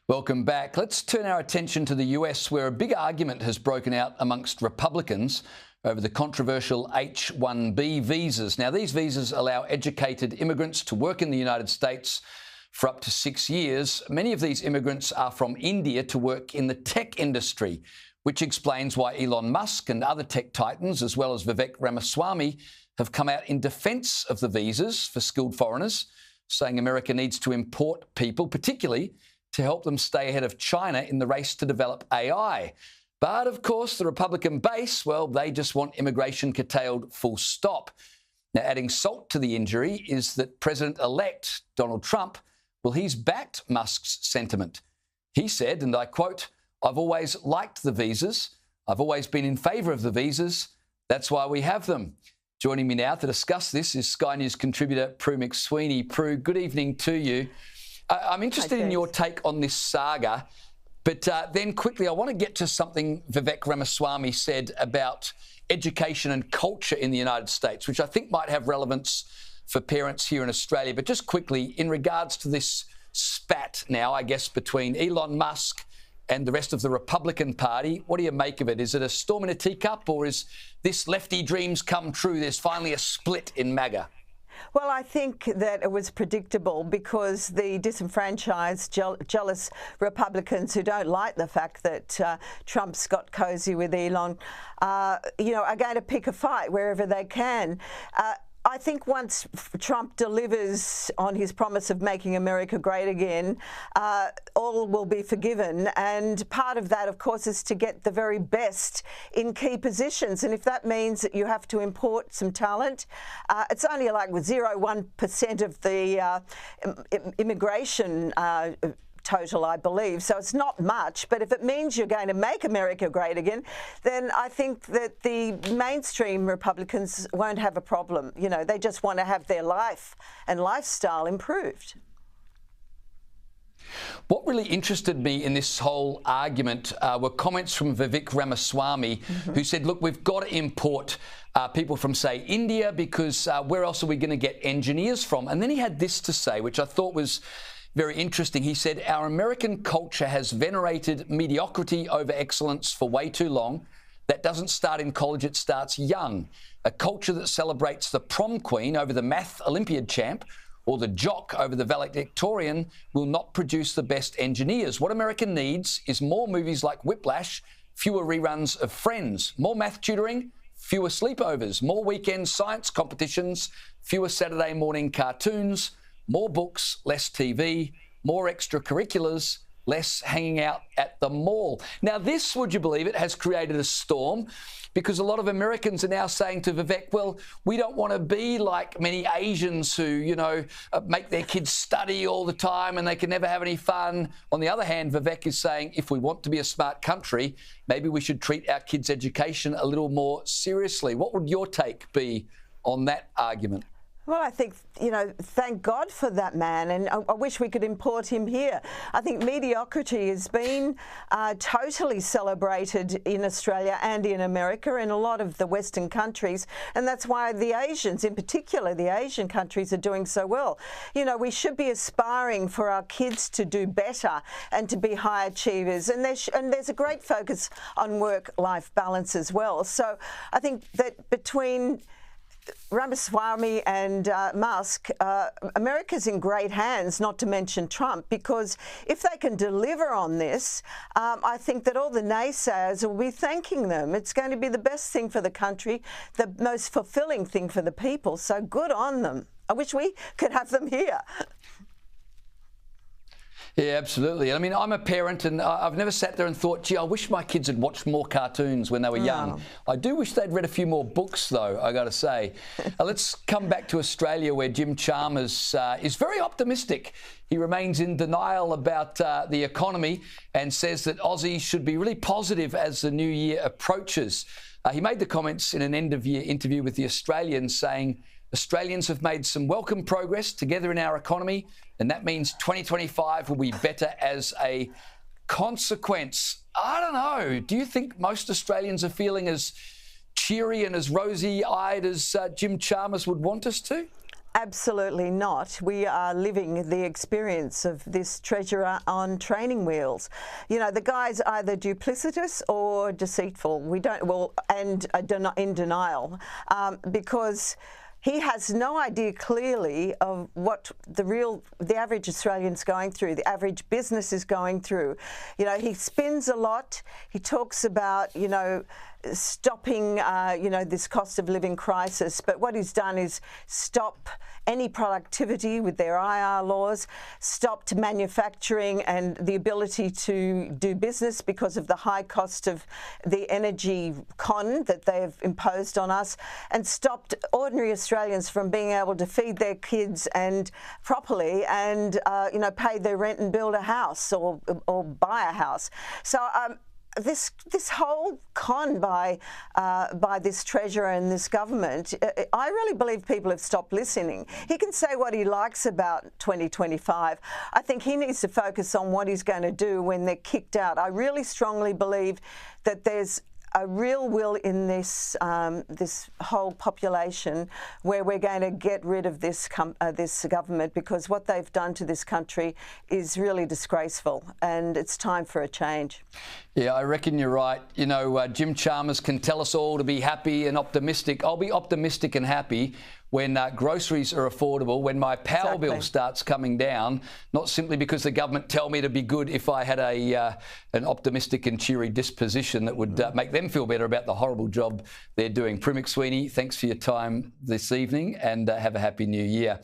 Welcome back. Let's turn our attention to the US, where a big argument has broken out amongst Republicans over the controversial H-1B visas. Now, these visas allow educated immigrants to work in the United States for up to 6 years. Many of these immigrants are from India to work in the tech industry, which explains why Elon Musk and other tech titans, as well as Vivek Ramaswamy, have come out in defence of the visas for skilled foreigners, saying America needs to import people, particularly to help them stay ahead of China in the race to develop AI. But, of course, the Republican base, well, they just want immigration curtailed, full stop. Now, adding salt to the injury is that President-elect Donald Trump, well, he's backed Musk's sentiment. He said, and I quote, "I've always liked the visas. I've always been in favour of the visas. That's why we have them." Joining me now to discuss this is Sky News contributor Prue MacSween. Prue, good evening to you. I'm interested in your take on this saga, but then quickly I want to get to something Vivek Ramaswamy said about education and culture in the United States, which I think might have relevance for parents here in Australia. But just quickly, in regards to this spat now, I guess, between Elon Musk and the rest of the Republican Party, what do you make of it? Is it a storm in a teacup, or is this lefty dreams come true? There's finally a split in MAGA. Well, I think that it was predictable because the disenfranchised, jealous Republicans who don't like the fact that Trump's got cosy with Elon, are going to pick a fight wherever they can. I think once Trump delivers on his promise of making America great again, all will be forgiven. And part of that, of course, is to get the very best in key positions. And if that means that you have to import some talent, it's only like 0.01% of the immigration total, I believe. So it's not much, but if it means you're going to make America great again, then I think that the mainstream Republicans won't have a problem. They just want to have their life and lifestyle improved. What really interested me in this whole argument were comments from Vivek Ramaswamy, who said, look, we've got to import people from, say, India, because where else are we going to get engineers from? And then he had this to say, which I thought was very interesting. He said, our American culture has venerated mediocrity over excellence for way too long. That doesn't start in college, it starts young. A culture that celebrates the prom queen over the math Olympiad champ or the jock over the valedictorian will not produce the best engineers. What America needs is more movies like Whiplash, fewer reruns of Friends, more math tutoring, fewer sleepovers, more weekend science competitions, fewer Saturday morning cartoons, more books, less TV, more extracurriculars, less hanging out at the mall. Now, this, would you believe it, has created a storm because a lot of Americans are now saying to Vivek, well, we don't want to be like many Asians who, make their kids study all the time and they can never have any fun. On the other hand, Vivek is saying if we want to be a smart country, maybe we should treat our kids' education a little more seriously. What would your take be on that argument? Well, I think, thank God for that man, and I wish we could import him here. I think mediocrity has been totally celebrated in Australia and in America and a lot of the Western countries, and that's why the Asians, in particular the Asian countries, are doing so well. We should be aspiring for our kids to do better and to be high achievers, and there's a great focus on work-life balance as well. So I think that between Ramaswamy and Musk, America's in great hands, not to mention Trump, because if they can deliver on this, I think that all the naysayers will be thanking them. It's going to be the best thing for the country, the most fulfilling thing for the people. So good on them. I wish we could have them here. Yeah, absolutely. I mean, I'm a parent and I've never sat there and thought, gee, I wish my kids had watched more cartoons when they were young. I do wish they'd read a few more books, though, I got to say. Let's come back to Australia, where Jim Chalmers is very optimistic. He remains in denial about the economy and says that Aussies should be really positive as the new year approaches. He made the comments in an end-of-year interview with The Australian, saying, Australians have made some welcome progress together in our economy, and that means 2025 will be better as a consequence. I don't know. Do you think most Australians are feeling as cheery and as rosy-eyed as Jim Chalmers would want us to? Absolutely not. We are living the experience of this treasurer on training wheels. You know, the guy's either duplicitous or deceitful. We don't, well, and in denial, because he has no idea clearly of what the average Australian's going through, the average business is going through. You know, he spins a lot. He talks about, you know, stopping, you know, this cost of living crisis. But what he's done is stop any productivity with their IR laws, stopped manufacturing and the ability to do business because of the high cost of the energy con that they've imposed on us, and stopped ordinary Australians from being able to feed their kids and properly and, you know, pay their rent and build a house or buy a house. So, this whole con by this treasurer and this government, I really believe people have stopped listening. He can say what he likes about 2025. I think he needs to focus on what he's going to do when they're kicked out. I really strongly believe that there's a real will in this this whole population where we're going to get rid of this government, because what they've done to this country is really disgraceful, and it's time for a change. Yeah, I reckon you're right. You know, Jim Chalmers can tell us all to be happy and optimistic. I'll be optimistic and happy when groceries are affordable, when my power bill starts coming down, not simply because the government tell me to be good if I had an optimistic and cheery disposition that would make them feel better about the horrible job they're doing. Prue MacSween, thanks for your time this evening, and have a happy new year.